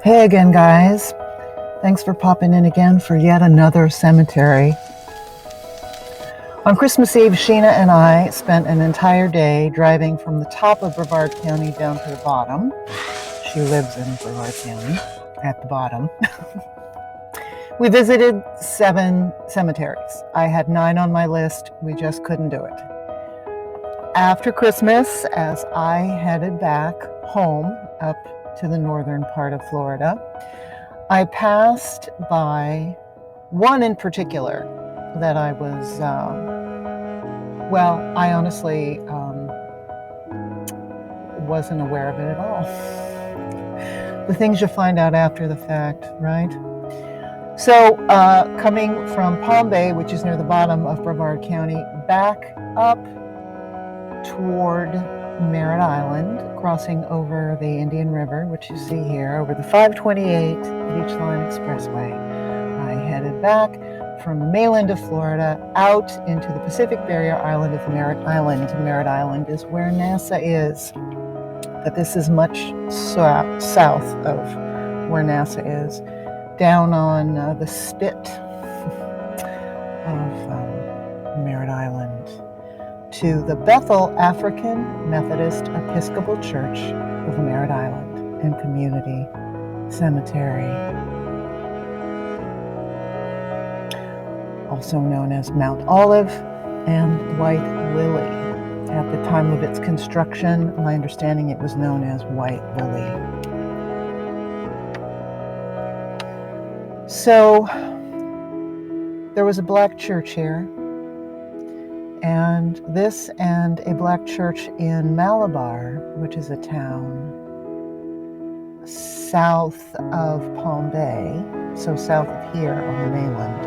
Hey again, guys. Thanks for popping in again for yet another cemetery. On Christmas Eve, Sheena and I spent an entire day driving from the top of Brevard County down to the bottom. She lives in Brevard County, at the bottom. We visited 7 cemeteries. I had 9 on my list. We just couldn't do it. After Christmas, as I headed back home up to the northern part of Florida, I passed by one in particular that I was, I honestly wasn't aware of it at all. The things you find out after the fact, right? So coming from Palm Bay, which is near the bottom of Brevard County, back up toward Merritt Island, crossing over the Indian River, which you see here, over the 528 Beach Line Expressway. I headed back from the mainland of Florida out into the Pacific barrier island of Merritt Island. Merritt Island is where NASA is, but this is much south of where NASA is, down on the spit of Merritt Island, to the Bethel African Methodist Episcopal Church of Merritt Island and Community Cemetery, also known as Mount Olive and White Lily. At the time of its construction, my understanding, it was known as White Lily. So there was a black church here, and this and a black church in Malabar, which is a town south of Palm Bay, so south of here on the mainland,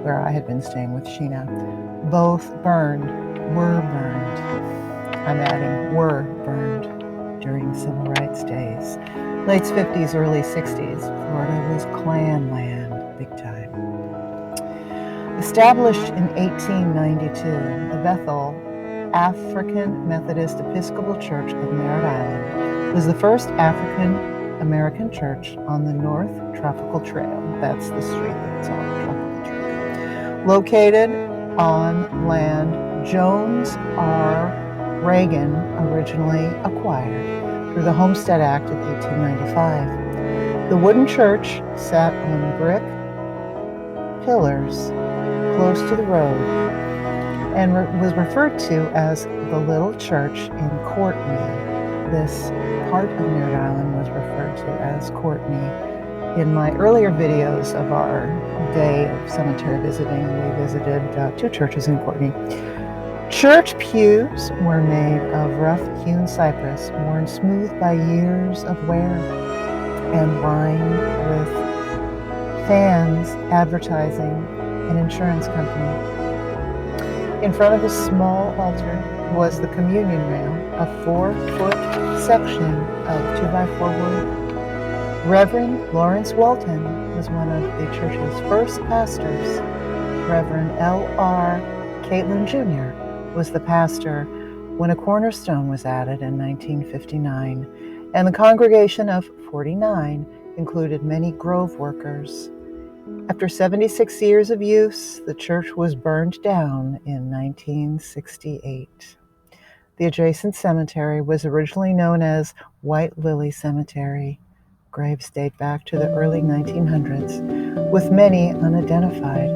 where I had been staying with Sheena, both were burned. I'm adding were burned during civil rights days. Late 50s, early 60s, Florida was Klan land, big time. Established in 1892, the Bethel African Methodist Episcopal Church of Merritt Island was the first African American church on the North Tropical Trail. That's the street that's on the Tropical Trail. Located on land Jones R. Reagan originally acquired through the Homestead Act of 1895. The wooden church sat on brick pillars close to the road and was referred to as the Little Church in Courtney. This part of Merritt Island was referred to as Courtney. In my earlier videos of our day of cemetery visiting, we visited 2 churches in Courtney. Church pews were made of rough-hewn cypress, worn smooth by years of wear, and lined with fans advertising an insurance company. In front of the small altar was the communion rail, a 4-foot section of 2x4 wood. Reverend Lawrence Walton was one of the church's first pastors. Reverend L.R. Caitlin Jr. was the pastor when a cornerstone was added in 1959, and the congregation of 49 included many grove workers. After 76 years of use, the church was burned down in 1968. The adjacent cemetery was originally known as White Lily Cemetery. Graves date back to the early 1900s, with many unidentified.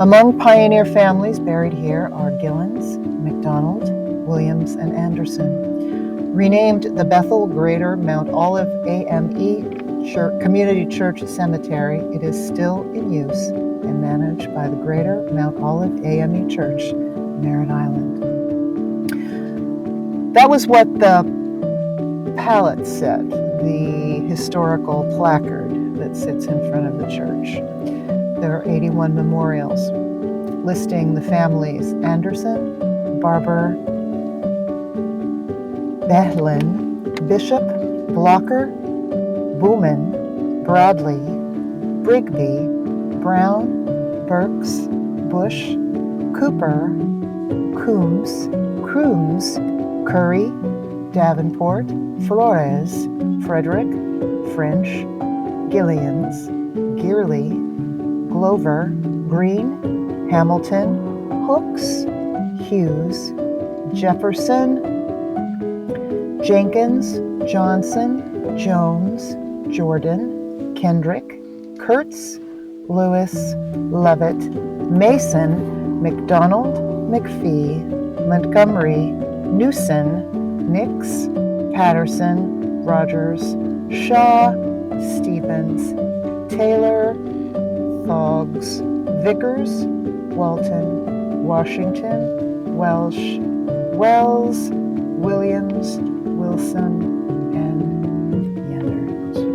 Among pioneer families buried here are Gillens, McDonald, Williams, and Anderson. Renamed the Bethel Greater Mount Olive AME Community Church Cemetery, it is still in use and managed by the Greater Mount Olive AME Church, Merritt Island. That was what the pallet said, the historical placard that sits in front of the church. There are 81 memorials listing the families Anderson, Barber, Behlin, Bishop, Blocker, Booman, Bradley, Brigby, Brown, Burks, Bush, Cooper, Coombs, Curry, Davenport, Flores, Frederick, Fringe, Gillians, Gearley, Glover, Green, Hamilton, Hooks, Hughes, Jefferson, Jenkins, Johnson, Jones, Jordan, Kendrick, Kurtz, Lewis, Levitt, Mason, McDonald, McPhee, Montgomery, Newson, Nix, Patterson, Rogers, Shaw, Stevens, Taylor, Thoggs, Vickers, Walton, Washington, Welsh, Wells, Williams, Wilson, and Yanders.